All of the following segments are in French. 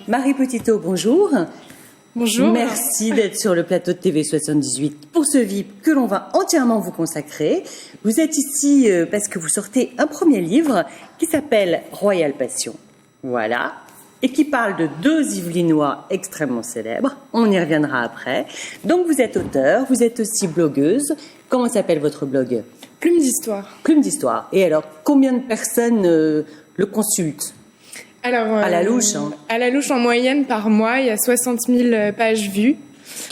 Marie Petitot, bonjour. Bonjour. Merci d'être sur le plateau de TV78 pour ce VIP que l'on va entièrement vous consacrer. Vous êtes ici parce que vous sortez un premier livre qui s'appelle Royale Passion. Voilà. Et qui parle de deux Yvelinois extrêmement célèbres. On y reviendra après. Donc vous êtes auteur, vous êtes aussi blogueuse. Comment s'appelle votre blog ? Plume d'Histoire. Plume d'Histoire. Et alors, combien de personnes le consultent ? Alors, à la louche, hein. À la louche, en moyenne, par mois, il y a 60 000 pages vues.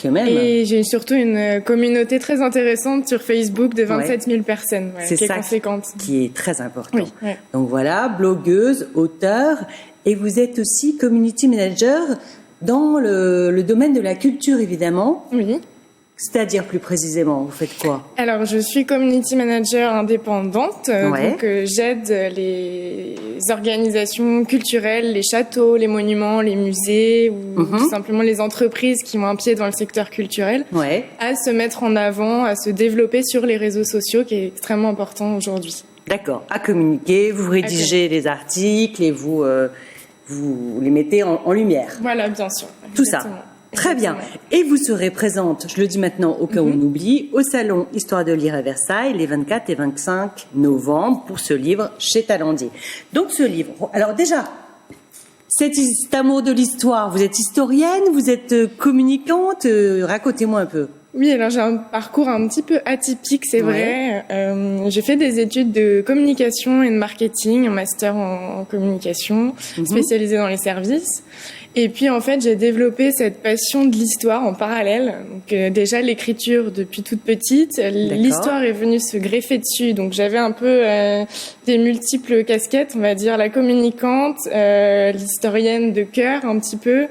Quand même. Et j'ai surtout une communauté très intéressante sur Facebook de 27 000 personnes, c'est qui est ça conséquente. Qui est très important. Oui, ouais. Donc voilà, blogueuse, auteure, et vous êtes aussi community manager dans le domaine de la culture, évidemment. Oui. C'est-à-dire plus précisément, vous faites quoi ? Alors, je suis community manager indépendante, Ouais. donc j'aide les organisations culturelles, les châteaux, les monuments, les musées ou tout simplement les entreprises qui ont un pied dans le secteur culturel à se mettre en avant, à se développer sur les réseaux sociaux, qui est extrêmement important aujourd'hui. D'accord, à communiquer, vous rédigez les articles et vous les mettez en lumière. Voilà, bien sûr. Tout Exactement. ça. Très bien. Et vous serez présente, je le dis maintenant au cas où on oublie, au salon Histoire de lire à Versailles les 24 et 25 novembre pour ce livre chez Talendier. Donc ce livre, alors déjà, cet amour de l'histoire, vous êtes historienne, vous êtes communicante, racontez-moi un peu. Oui, alors j'ai un parcours un petit peu atypique, c'est vrai. J'ai fait des études de communication et de marketing, un master en communication, spécialisé dans les services. Et puis en fait, j'ai développé cette passion de l'histoire en parallèle. Donc déjà l'écriture depuis toute petite, l'histoire est venue se greffer dessus. Donc j'avais un peu des multiples casquettes, on va dire la communicante, l'historienne de cœur un petit peu,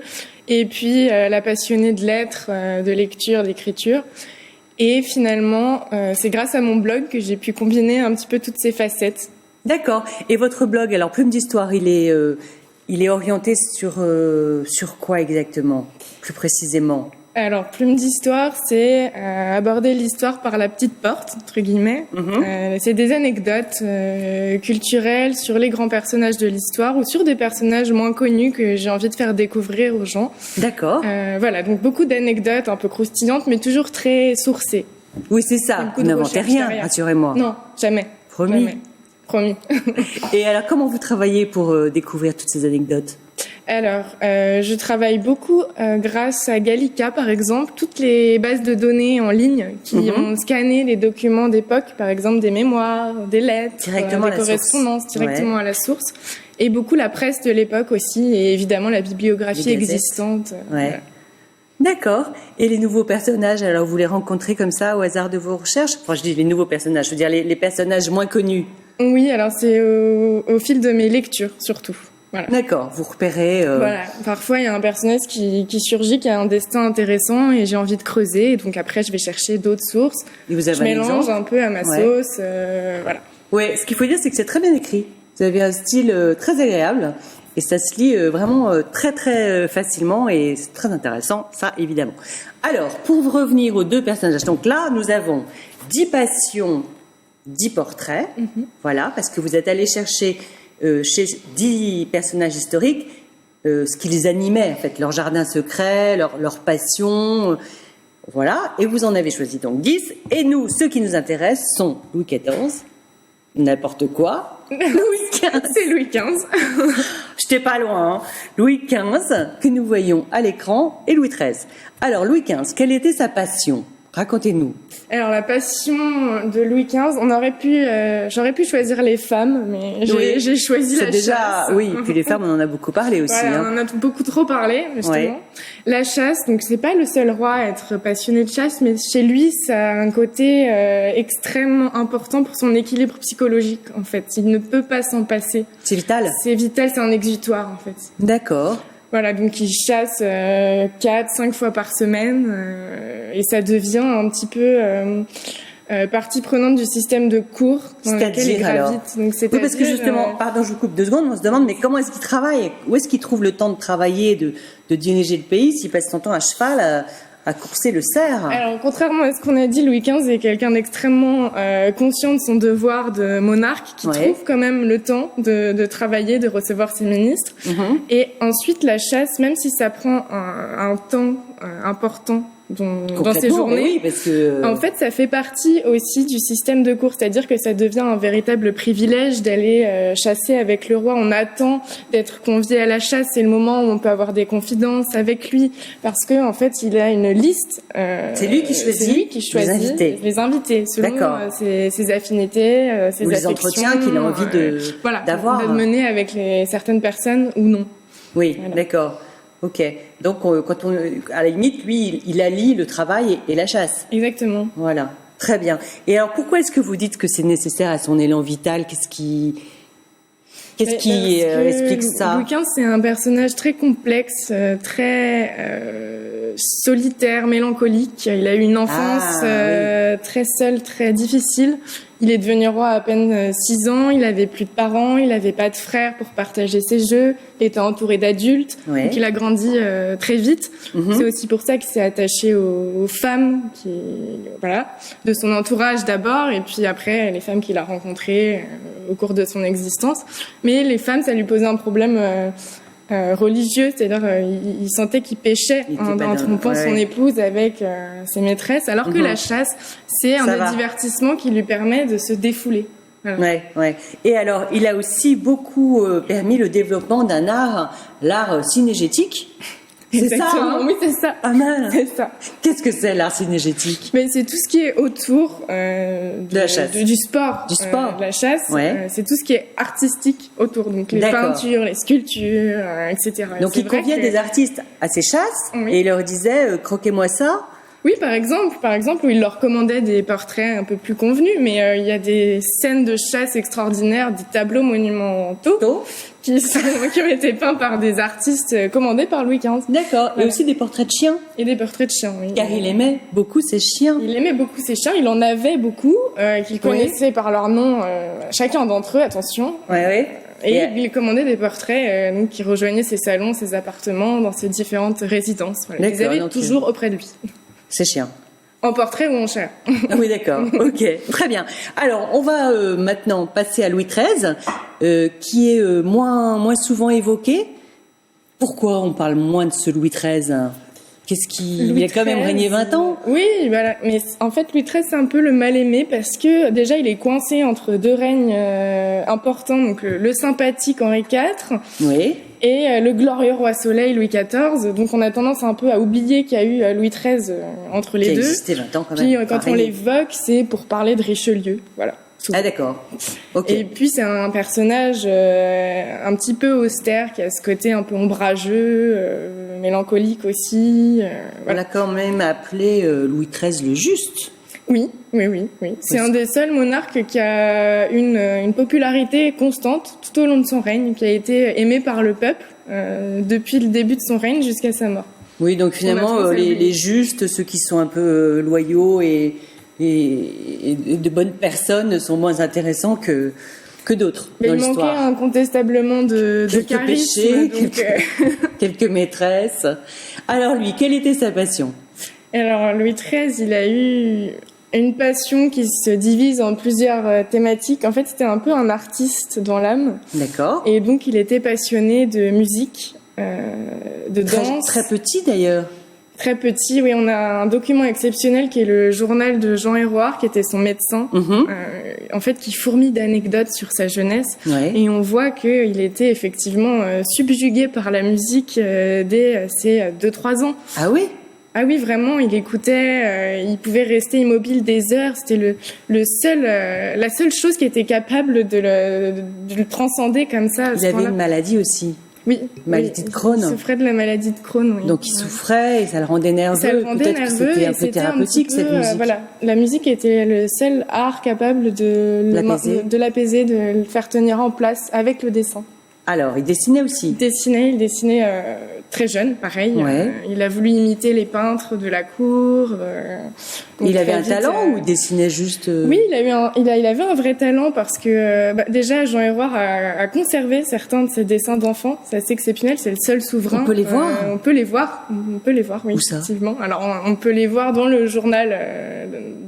et puis la passionnée de lettres, de lecture, d'écriture. Et finalement, c'est grâce à mon blog que j'ai pu combiner un petit peu toutes ces facettes. D'accord. Et votre blog, alors Plume d'Histoire, il est orienté sur quoi exactement, plus précisément ? Alors, Plume d'Histoire, c'est aborder l'histoire par la petite porte, entre guillemets. C'est des anecdotes culturelles sur les grands personnages de l'histoire ou sur des personnages moins connus que j'ai envie de faire découvrir aux gens. D'accord. Voilà, donc beaucoup d'anecdotes un peu croustillantes, mais toujours très sourcées. Oui, c'est ça. Vous n'inventez rien, rassurez-moi. Non, jamais. Promis. Jamais. Promis. Et alors, comment vous travaillez pour découvrir toutes ces anecdotes ? Alors, je travaille beaucoup grâce à Gallica, par exemple, toutes les bases de données en ligne qui ont scanné les documents d'époque, par exemple des mémoires, des lettres, directement des correspondances, directement à la source, et beaucoup la presse de l'époque aussi, et évidemment la bibliographie existante. Voilà. D'accord. Et les nouveaux personnages, alors vous les rencontrez comme ça au hasard de vos recherches ? Enfin, je dis les nouveaux personnages, je veux dire les personnages moins connus. Oui, alors c'est au fil de mes lectures, surtout. Voilà. D'accord, vous repérez... Voilà, parfois il y a un personnage qui surgit, qui a un destin intéressant et j'ai envie de creuser, et donc après je vais chercher d'autres sources. Et vous avez je mélange un peu à ma sauce, voilà. Ouais, ce qu'il faut dire, c'est que c'est très bien écrit. Vous avez un style très agréable et ça se lit vraiment très très facilement et c'est très intéressant, ça évidemment. Alors, pour revenir aux deux personnages, donc là nous avons 10 passions, 10 portraits, voilà, parce que vous êtes allé chercher chez 10 personnages historiques ce qui les animait, en fait, leur jardin secret, leur passion, voilà, et vous en avez choisi donc 10, et nous, ceux qui nous intéressent sont Louis XIV, n'importe quoi, Louis XV. C'est Louis XV. J'étais pas loin, hein. Louis XV, que nous voyons à l'écran, et Louis XIII. Alors, Louis XV, quelle était sa passion ? Racontez-nous. Alors la passion de Louis XV, j'aurais pu choisir les femmes, mais j'ai choisi la chasse. Oui, puis les femmes, on en a beaucoup parlé aussi. Voilà, on en a beaucoup trop parlé, justement. Ouais. La chasse, donc c'est pas le seul roi à être passionné de chasse, mais chez lui, ça a un côté extrêmement important pour son équilibre psychologique, en fait. Il ne peut pas s'en passer. C'est vital. C'est vital, c'est un exutoire, en fait. D'accord. Voilà, donc il chasse 4-5 fois par semaine et ça devient un petit peu partie prenante du système de cours dans lequel il gravite. Donc, oui, parce que justement, pardon, je vous coupe 2 secondes, on se demande, mais comment est-ce qu'il travaille? Où est-ce qu'il trouve le temps de travailler, de diriger le pays, s'il passe son temps à cheval, à courser le cerf? Alors, contrairement à ce qu'on a dit, Louis XV est quelqu'un d'extrêmement conscient de son devoir de monarque, qui trouve quand même le temps de travailler, de recevoir ses ministres. Et ensuite, la chasse, même si ça prend un temps important dans ces journées, oui, parce que... en fait, ça fait partie aussi du système de cour, c'est-à-dire que ça devient un véritable privilège d'aller chasser avec le roi. On attend d'être convié à la chasse, c'est le moment où on peut avoir des confidences avec lui, parce que en fait, il a une liste. C'est lui qui choisit, les invités selon ses affinités, ses les entretiens qu'il a envie d'avoir, de mener avec certaines personnes ou non. Oui, d'accord. Ok. Donc, à la limite, lui, il allie le travail et la chasse. Exactement. Voilà. Très bien. Et alors, pourquoi est-ce que vous dites que c'est nécessaire à son élan vital? Qu'est-ce qui explique ça? Louis XV, c'est un personnage très complexe, très solitaire, mélancolique. Il a eu une enfance très seule, très difficile. Il est devenu roi à peine 6 ans, il avait plus de parents, il avait pas de frères pour partager ses jeux, il était entouré d'adultes, donc il a grandi très vite. C'est aussi pour ça qu'il s'est attaché aux femmes, de son entourage d'abord, et puis après les femmes qu'il a rencontrées au cours de son existence. Mais les femmes, ça lui posait un problème religieux, c'est-à-dire il sentait qu'il péchait en trompant son épouse avec ses maîtresses, alors que la chasse, c'est un divertissement qui lui permet de se défouler. Voilà. Ouais. Et alors, il a aussi beaucoup permis le développement d'un art, l'art cinégétique. C'est ça, hein? Oui, c'est ça. Ah mal. C'est ça. Qu'est-ce que c'est l'art cinégétique? Mais c'est tout ce qui est autour de la chasse. Du sport. Du sport. De la chasse. C'est tout ce qui est artistique autour. Donc les peintures, les sculptures, etc. Donc il conviait des artistes à ses chasses et il leur disait croquez-moi ça. Oui, par exemple, où il leur commandait des portraits un peu plus convenus, mais il y a des scènes de chasse extraordinaires, des tableaux monumentaux qui ont été peints par des artistes commandés par Louis XV. D'accord. Et aussi des portraits de chiens. Et des portraits de chiens, oui. Car il aimait beaucoup ses chiens. Il aimait beaucoup ses chiens. Il en avait beaucoup qu'il connaissait par leur nom, chacun d'entre eux. Attention. Et il commandait des portraits donc qui rejoignaient ses salons, ses appartements, dans ses différentes résidences. Voilà. Il les avait toujours auprès de lui. Ses chiens. En portrait ou en chair. Ah oui, d'accord. Ok, très bien. Alors, on va maintenant passer à Louis XIII, qui est moins souvent évoqué. Pourquoi on parle moins de ce Louis XIII? Il a quand même régné 20 ans. Oui, voilà. Mais en fait, Louis XIII, c'est un peu le mal-aimé parce que déjà, il est coincé entre 2 règnes importants. Donc, le sympathique Henri IV. Oui. Et le glorieux roi Soleil, Louis XIV. Donc, on a tendance un peu à oublier qu'il y a eu Louis XIII entre les deux. Qui a existé 20 ans quand même. Puis, quand on l'évoque, c'est pour parler de Richelieu. Voilà. Ah d'accord. Ok. Et puis c'est un personnage un petit peu austère qui a ce côté un peu ombrageux, mélancolique aussi. On l'a quand même appelé Louis XIII le Juste. Oui. C'est un des seuls monarques qui a une popularité constante tout au long de son règne, qui a été aimé par le peuple depuis le début de son règne jusqu'à sa mort. Oui, donc finalement les justes, ceux qui sont un peu loyaux et de bonnes personnes sont moins intéressants que d'autres dans l'histoire. Il manquait incontestablement de charisme, quelques maîtresses. Alors lui, quelle était sa passion? Alors Louis XIII, il a eu une passion qui se divise en plusieurs thématiques. En fait, c'était un peu un artiste dans l'âme. D'accord. Et donc il était passionné de musique, de danse. Très petit d'ailleurs. Très petit, oui, on a un document exceptionnel qui est le journal de Jean Hérouard, qui était son médecin, en fait, qui fourmille d'anecdotes sur sa jeunesse. Et on voit qu'il était effectivement subjugué par la musique dès ses 2-3 ans. Ah oui? Ah oui, vraiment, il écoutait, il pouvait rester immobile des heures. C'était la seule chose qui était capable de le transcender comme ça. Il avait une maladie aussi. Oui. Maladie de Crohn. Il souffrait de la maladie de Crohn, oui. Donc il souffrait et ça le rendait nerveux. Peut-être que c'était un peu thérapeutique, cette musique. Voilà. La musique était le seul art capable de l'apaiser, de le faire tenir en place avec le dessin. Alors, il dessinait aussi. Il dessinait très jeune, pareil. Ouais. Il a voulu imiter les peintres de la cour. Il avait un talent ou il dessinait juste Oui, il avait un vrai talent parce que déjà Jean Héroard a conservé certains de ses dessins d'enfants. C'est assez exceptionnel. C'est le seul souverain. On peut les voir. On peut les voir. Oui, où ça? effectivement. Alors on peut les voir dans le journal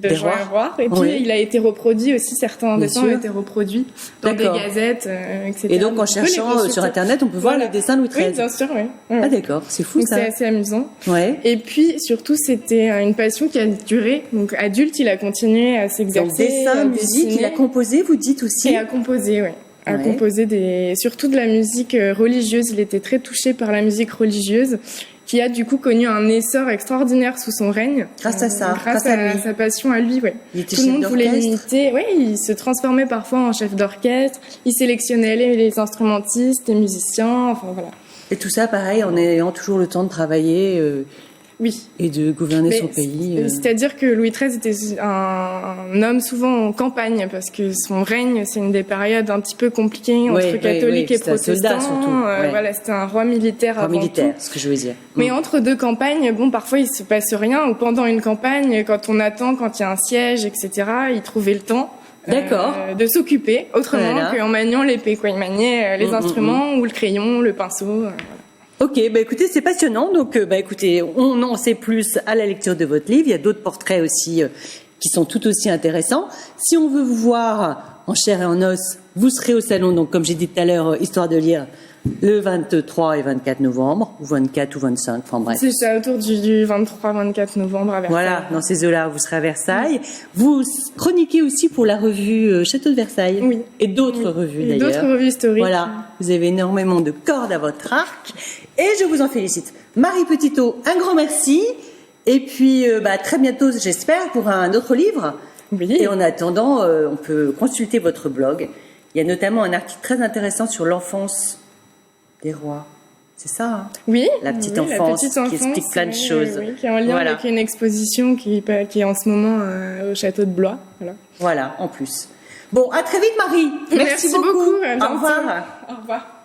de Jean Héroard. Et puis il a été reproduit aussi. Certains dessins ont été reproduits dans des gazettes, etc. Et donc en cherchant sur Internet, on peut voir les dessins de Louis XIII. Oui, bien sûr, oui. Ah d'accord, c'est fou ça. C'est assez amusant. Ouais. Et puis surtout, c'était une passion qui a duré. Donc adulte, il a continué à s'exercer. Donc dessin, musique, il a composé, vous dites aussi. Et à composer, oui. À composer surtout de la musique religieuse. Il était très touché par la musique religieuse, qui a du coup connu un essor extraordinaire sous son règne. Grâce à ça, grâce à sa passion à lui, ouais. Tout le monde voulait l'imiter. Oui, il se transformait parfois en chef d'orchestre. Il sélectionnait les instrumentistes, les musiciens, enfin voilà. Et tout ça, pareil, en ayant toujours le temps de travailler. Oui. Et de gouverner son pays. C'est-à-dire que Louis XIII était un homme souvent en campagne, parce que son règne, c'est une des périodes un petit peu compliquées entre catholiques et protestants. Soldat, surtout. Voilà, c'était un roi militaire avant tout. Ce que je veux dire. Mais entre deux campagnes, parfois il se passe rien, ou pendant une campagne, quand on attend, quand il y a un siège, etc., il trouvait le temps. De s'occuper autrement qu'en maniant l'épée, quoi. Il maniait les instruments ou le crayon, le pinceau. Ok, écoutez, c'est passionnant. Donc, écoutez, on en sait plus à la lecture de votre livre. Il y a d'autres portraits aussi qui sont tout aussi intéressants. Si on veut vous voir en chair et en os, vous serez au salon. Donc, comme j'ai dit tout à l'heure, Histoire de lire, le 23 et 24 novembre, ou 24 ou 25, enfin bref. C'est ça, autour du 23-24 novembre à Versailles. Voilà, dans ces eaux-là, vous serez à Versailles. Vous chroniquez aussi pour la revue Château de Versailles. Oui. Et d'autres revues d'ailleurs. D'autres revues historiques. Voilà, vous avez énormément de cordes à votre arc. Et je vous en félicite. Marie Petitot, un grand merci. Et puis, très bientôt, j'espère, pour un autre livre. Oui. Et en attendant, on peut consulter votre blog. Il y a notamment un article très intéressant sur l'enfance des rois. C'est ça, hein? Oui. La petite enfance qui explique plein de choses. Oui, qui est en lien avec une exposition qui est en ce moment au château de Blois. Voilà, en plus. Bon, à très vite, Marie. Merci beaucoup. Au revoir. Au revoir.